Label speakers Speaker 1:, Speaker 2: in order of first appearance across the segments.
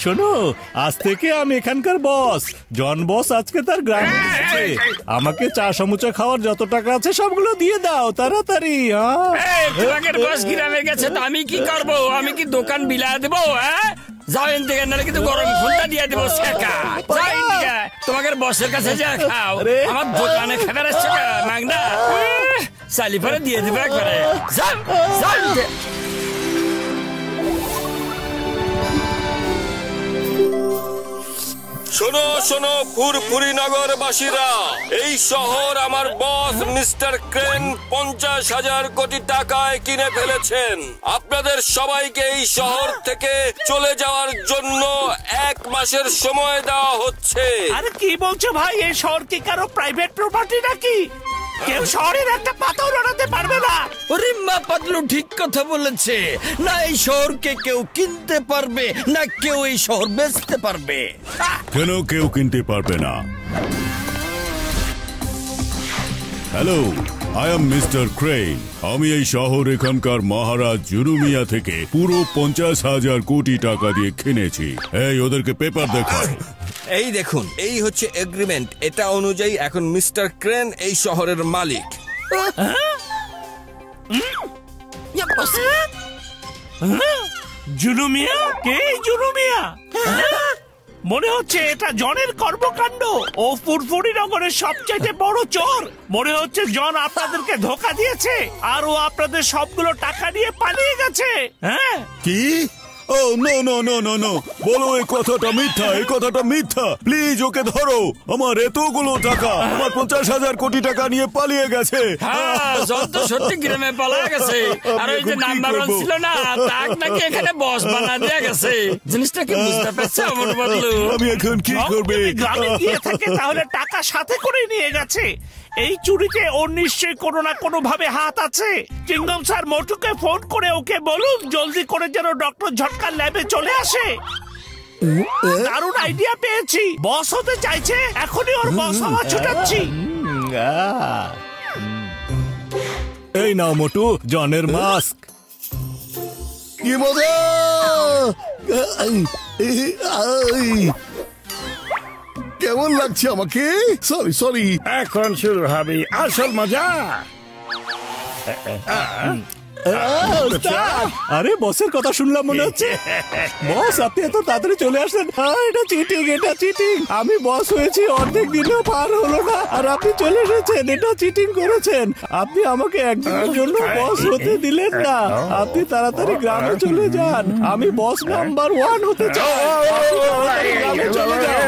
Speaker 1: শোনো, আজ থেকে আমি এখানকার বস। জন বস আজকে তার গ্রামে এসেছে। আমাকে চা সমুচা খাওয়ার যত টাকা আছে সবগুলো দিয়ে দাও তাড়াতাড়ি।
Speaker 2: তোমাদের বস গ্রামে গেছে তো আমি কি করবো? আমি কি দোকান বিলা দেবো? যাও এদিকে, নাহলে কিন্তু গরম ফুলটা দিয়ে দেবো শেখা। যাও এদিকে, তোমাদের বসের কাছে যা খাও। আমার দোকানে খাবার আসছে মাগনা, চালি পরে দিয়ে দেবো একবারে। যাও যাও।
Speaker 3: শোনো শোনো ফুরফুরি নগরবাসীরা, এই শহর আমার বস মিস্টার ক্রেন 50,000 কোটি টাকায় কিনে ফেলেছেন। আপনাদের সবাইকে এই শহর থেকে চলে যাওয়ার জন্য 1 মাসের সময় দেওয়া হচ্ছে।
Speaker 4: আরে কি বলছো ভাই? এই শহর কি কারো প্রাইভেট প্রপার্টি নাকি? কেউ শহরের একটা পাথর ওড়াতে পারবে না।
Speaker 2: ওরে মা পাতলু ঠিক কথা বলেছে। না এই শহরকে কেউ কিনতে পারবে, না কেউ এই শহর বেচতে পারবে।
Speaker 1: কেন কেউ কিনতে পারবে না? Hello, I am mister crane. আমি এই শহর এখানকার মহারাজ জুরুমিয়া থেকে পুরো 50,000 কোটি টাকা দিয়ে কিনেছি। এই ওদেরকে পেপার দেখাও।
Speaker 3: এই দেখুন, এই হচ্ছে এগ্রিমেন্ট। এটা অনুযায়ী এখন মিস্টার ক্রেন এই শহরের মালিক।
Speaker 4: জুলুমিয়া? কে জুলুমিয়া? মনে হচ্ছে এটা জনের কর্মকাণ্ড। ও ফুরফুরি নগরের সবচেয়ে বড় চোর। মনে হচ্ছে জন আপনাদেরকে ধোকা দিয়েছে আর ও আপনাদের সবগুলো টাকা নিয়ে পালিয়ে গেছে। হ্যাঁ
Speaker 1: কি? Oh no no no no no, বলো এই কথাটা মিথ্যা, এই কথাটা মিথ্যা। প্লিজ ওকে ধরো। আমার এতগুলো টাকা, আমার 50,000 কোটি টাকা নিয়ে পালিয়ে গেছে।
Speaker 2: সত্যি গ্রামে পালিয়ে গেছে। আর ওই যে নাম্বার 1 ছিল না, তাক নাকি এখানে বস বানা দেয়া গেছে। জিনিসটা কি বুঝতে পারছো আমার বদলু?
Speaker 1: আমি এখন কি করবে?
Speaker 4: গ্রামে গিয়ে থাকে তাহলে টাকা সাথে করে নিয়ে গেছে। এই চুরিতে ওর নিশ্চয়ই কোনো না কোনো ভাবে হাত আছে। কিংডম স্যার মোটুকে ফোন করে ওকে বলুন জলদি করে যেন ডক্টর ঝটকার ল্যাবে চলে আসে। দারুণ আইডিয়া পেয়েছি। বস হতে চাইছে, এখনই ওর বস হওয়া ছুটাচ্ছি।
Speaker 1: এই নাও মোটু, জনের মাস্ক।
Speaker 5: কি মজা! কেমন লাগছে আমাকে? Sorry sorry.
Speaker 4: এখন শুরু হবে আসল মজা।
Speaker 1: আরে বসের কথা শুনলাম মনে হচ্ছে। বস আপনি এত তাড়াতাড়ি চলে আসলেন? এটা চিটিং, এটা চিটিং। আমি বস হয়েছি, অর্ধেক দিনও পার হলো না আর আপনি চলে এসেছেন। এটা চিটিং করেছেন। আপনি আমাকে একদিনের জন্য বস হতে দিলেন না। আপনি তাড়াতাড়ি গ্রামে চলে যান। আমি বস নাম্বার 1 হতে চাই। গ্রামে চলে যান,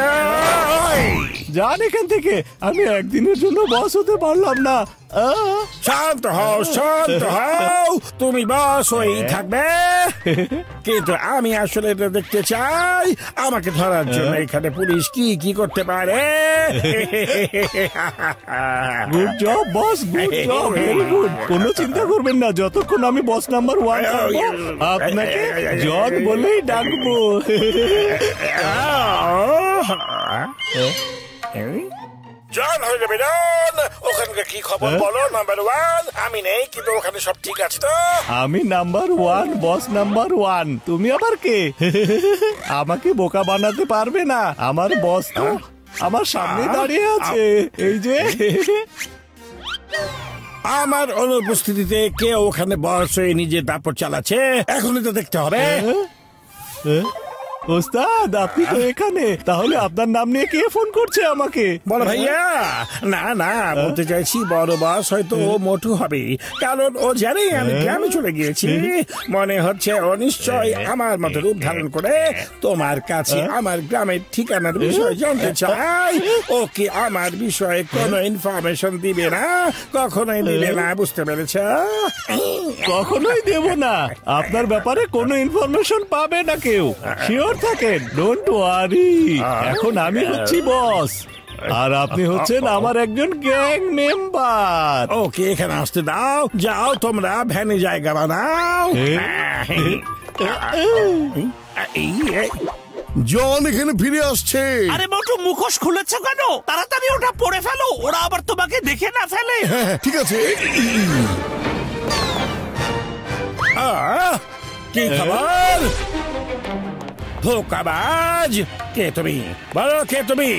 Speaker 1: যান এখান থেকে। আমি একদিনের জন্য বস হতে পারলাম না।
Speaker 4: শান্ত হও, শান্ত হও। তুমি বস হয়েই থাকবে, কিন্তু আমি আসলে এটা দেখতে চাই আমাকে ধরার জন্য এখানে পুলিশ কি কি করতে পারে।
Speaker 1: গুড জব বস, গুড জব, ভেরি গুড। কোনো চিন্তা করবেন না, যতক্ষণ আমি বস নাম্বার 1 থাকবো আপনাকে জন বলেই ডাকবো।
Speaker 4: জন হয়ে যাবে জন। ওখানকার কি খবর বলো নাম্বার 1? আমি নেই, কিন্তু ওখানে সব ঠিক আছে তো?
Speaker 1: আমি নাম্বার 1, বস নাম্বার 1। তুমি আবার কে? আমাকে বোকা বানাতে পারবে না। আমার বস তো আমার সামনে দাঁড়িয়ে আছে, এই যে।
Speaker 4: আমার অনুপস্থিতিতে কে ওখানে বস হয়ে নিজে দাপট চালাচ্ছে এখনই তো দেখতে হবে।
Speaker 1: ওস্তাদ আপনি তো এখানে, তাহলে আপনার নাম নিয়ে কে ফোন করছে আমাকে?
Speaker 4: বড় ভাইয়া? না না, বলতে চাইছি বড় বস হয়তো ও মোটু হবে, কারণ ও জানে আমি গ্রামে চলে গিয়েছি। মনে হচ্ছে ও নিশ্চয় আমার মতো রূপ ধারণ করে তোমার কাছে আমার গ্রামের ঠিকানার বিষয় জানতে চাই। ও কি আমার বিষয়ে কোনো ইনফরমেশন দিবে না? কখনোই দিবে না, বুঝতে পেরেছ?
Speaker 1: কখনোই দেব না। আপনার ব্যাপারে কোনো ইনফরমেশন পাবে না কেউ। শিওর থাকেন, ডোন্ট ওয়ারি। এখন আমি হচ্ছি বস আর আপনি হচ্ছেন আমার একজন গ্যাং মেম্বার।
Speaker 4: ওকে এখানে আসতে দাও। যাও তোমরা ভ্যানে জায়গা বানাও।
Speaker 5: জন এখানে ফিরে আসছে।
Speaker 1: আরে মোটু মুখোশ খুলেছ কেন? তাড়াতাড়ি ওটা পরে ফেলো, ওরা আবার তোমাকে দেখে না ফেলে।
Speaker 5: হ্যাঁ, ঠিক আছে।
Speaker 4: কি খবর ধোকাবাজ? কে তুমি? বলো কে তুমি?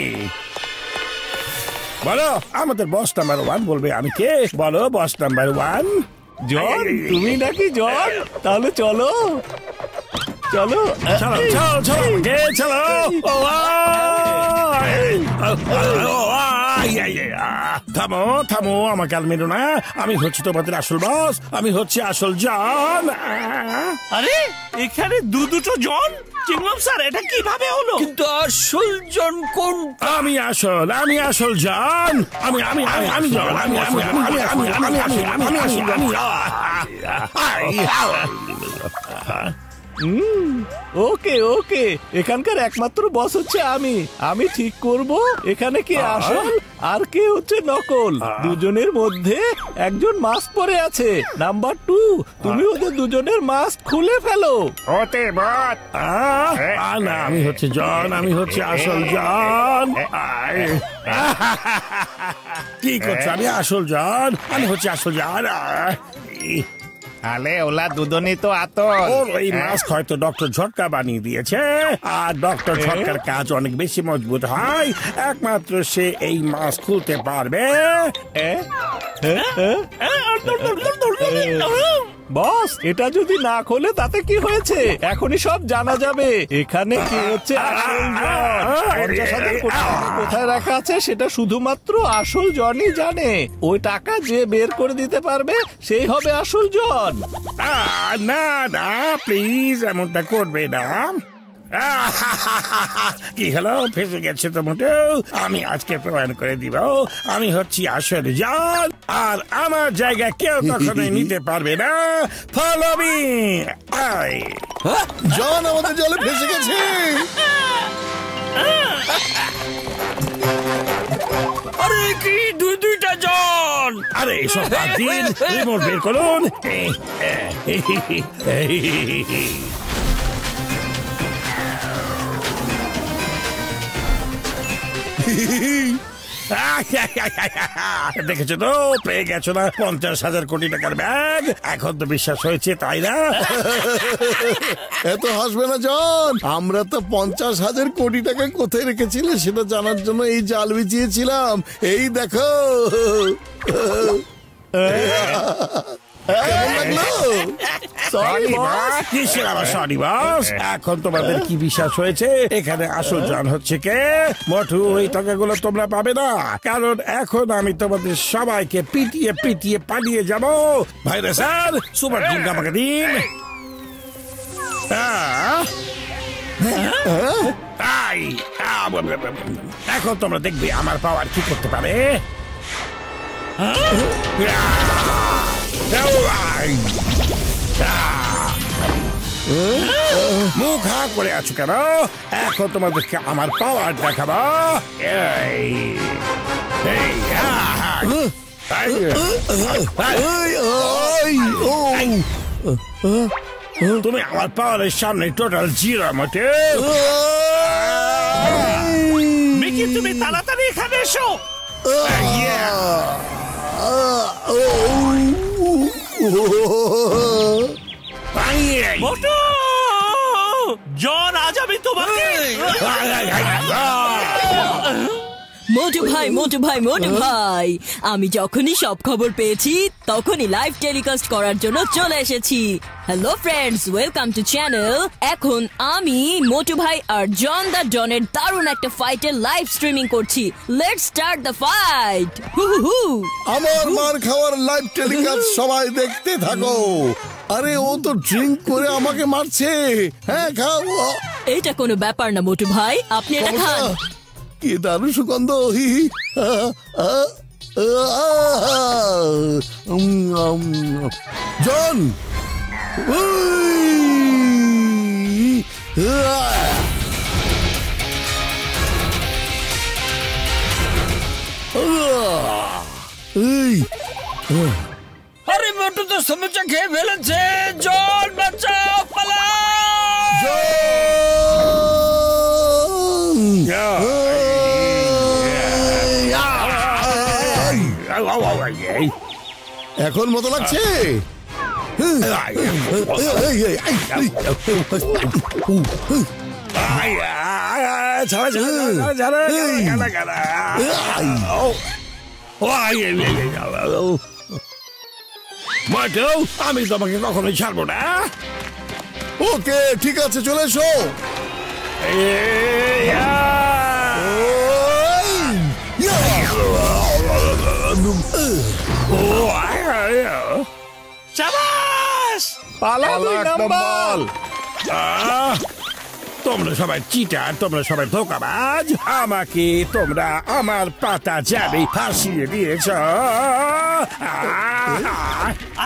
Speaker 4: বলো। আমাদের বস নাম্বার 1 বলবে আমি কে। বলো বস নাম্বার 1।
Speaker 1: জন, তুমি নাকি জন? তাহলে চলো চলো
Speaker 4: চলো চলো চলো কে চলো। থামো থামো, আমাকে আর মেরো না। আমি হচ্ছি তোমাদের আসল বস, আমি হচ্ছি আসল জন।
Speaker 1: আরে এখানে দুটো জন? চিংগাম স্যার, এটা কিভাবে হলো?
Speaker 2: কিন্তু আসল জন কোন?
Speaker 4: আমি আসল জন। আমি জন।
Speaker 1: ওকে ওকে, এখানকার একমাত্র বস হচ্ছে আমি ঠিক করব এখানে কে আসল আর কে হচ্ছে নকল। দুজনের মধ্যে একজন মাস্ক পরে আছে। নাম্বার 2, তুমি ওদের দুজনের মাস্ক খুলে ফেলো।
Speaker 4: ওতে বাত না, আমি হচ্ছে জন, আমি হচ্ছে আসল জন। কি করছো? আমি আসল জন, আমি হচ্ছে আসল জন।
Speaker 1: আলে ওলা দুজনই তো আতল।
Speaker 4: ওর ওই মাস্ক হয়তো ডক্টর ঝটকা বানিয়ে দিয়েছে, আর ডক্টর ঝটকার কাজ অনেক বেশি মজবুত হয়। একমাত্র সে এই মাস্ক খুলতে পারবে।
Speaker 1: বস, এটা যদি না খোলে তাতে কি হয়েছে? এখনই সব জানা যাবে। এখানে কি হচ্ছে আসল জন। 50,000 কোটি টাকা কোথায় রাখা আছে সেটা শুধুমাত্র আসল জনই জানে। ওই টাকা যে বের করে দিতে পারবে সেই হবে আসল জন।
Speaker 4: না না, প্লিজ এমনটা করবে না। কি হলো, ফেসে গেছে তো মোটেও। আমি আজকে প্রমাণ করে দিব আমি হচ্ছি আসল জন, আর আমার জায়গা কেউ কখনোই নিতে পারবে না। Follow me.
Speaker 5: জন আমাদের জলে ফেসে গেছে।
Speaker 2: আরে কি দুইটা জন?
Speaker 4: আরে সব বাদ দিন, রিমোট বের করুন। দেখেছো তো, পেয়ে গেছো না 50,000 কোটি টাকার ব্যাগ। এখন তো বিশ্বাস হয়েছে, তাই না?
Speaker 5: এত হাসবে না জন। আমরা তো 50,000 কোটি টাকা কোথায় রেখেছিলে সেটা জানার জন্য এই জাল বিছিয়েছিলাম। এই দেখো।
Speaker 4: সরি বস, এখন তোমাদের কি বিশ্বাস হয়েছে? এখানে আসল জন হচ্ছে কে? মোটু, ওই টাকাগুলো তোমরা পাবে না, কারণ এখন আমি তোমাদের সবাইকে পিটিয়ে পিটিয়ে পালিয়ে যাব। ভাইরা স্যার, সুপার ড্রিঙ্ক আমাকে দিন। এখন তোমরা দেখবে আমার পাওয়ার কি করতে পারে। মুখ হা করে আছো কেন? এখন তোমাদেরকে আমার পাওয়ার দেখাবো। তুমি আমার পাওয়ারের সামনে টোটাল জিরো মোটে।
Speaker 1: মিকি, তুমি তাড়াতাড়ি এখানে এসো। মোটু, জন, আজ আমি তোমাকে।
Speaker 6: মোটু ভাই, আমি যখনই সব খবর পেয়েছি তখনই লাইভ টেলিকাস্ট করার জন্য চলে এসেছি। Hello friends, welcome to channel. এখন আমি মোটু ভাই আর জন দা ডনের দারুণ একটা ফাইটের লাইভ স্ট্রিমিং করছি। Let's start the fight.
Speaker 5: আমার মার খাওয়ার লাইভ টেলিকাস্ট সবাই দেখতে থাকো। আরে ও তো ড্রিঙ্ক করে আমাকে মারছে। হ্যাঁ, খাও।
Speaker 6: এটা কোনো ব্যাপার না মোটু ভাই, আপনি এটা খান।
Speaker 5: কি দারুণ সুগন্ধ। জন,
Speaker 2: আরে মোটু তো সমুচা খেয়ে ফেলেছে। জন বাঁচাও, পালাও।
Speaker 5: এখন মতো লাগছে?
Speaker 4: আমি তোমাকে কখনোই ছাড়বো না।
Speaker 5: ওকে, ঠিক আছে, চলে এসো।
Speaker 4: তোমরা সবাই চিটার, তোমরা সবাই ধোঁকাবাজ। আমাকে তোমরা আমার পাতা যাবে ফাঁসিয়ে দিয়েছ।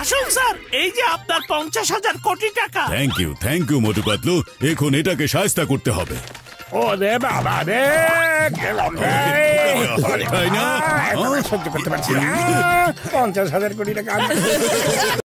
Speaker 1: আসুন স্যার, এই যে আপনার 50,000 কোটি টাকা।
Speaker 7: Thank you Motu Patlu. এখন এটাকে শায়েস্তা করতে হবে।
Speaker 4: ওরে বাবা রে, গেলাম রে।
Speaker 7: তাই না?
Speaker 4: সহ্য করতে পারছি না। 50,000 কোটি টাকা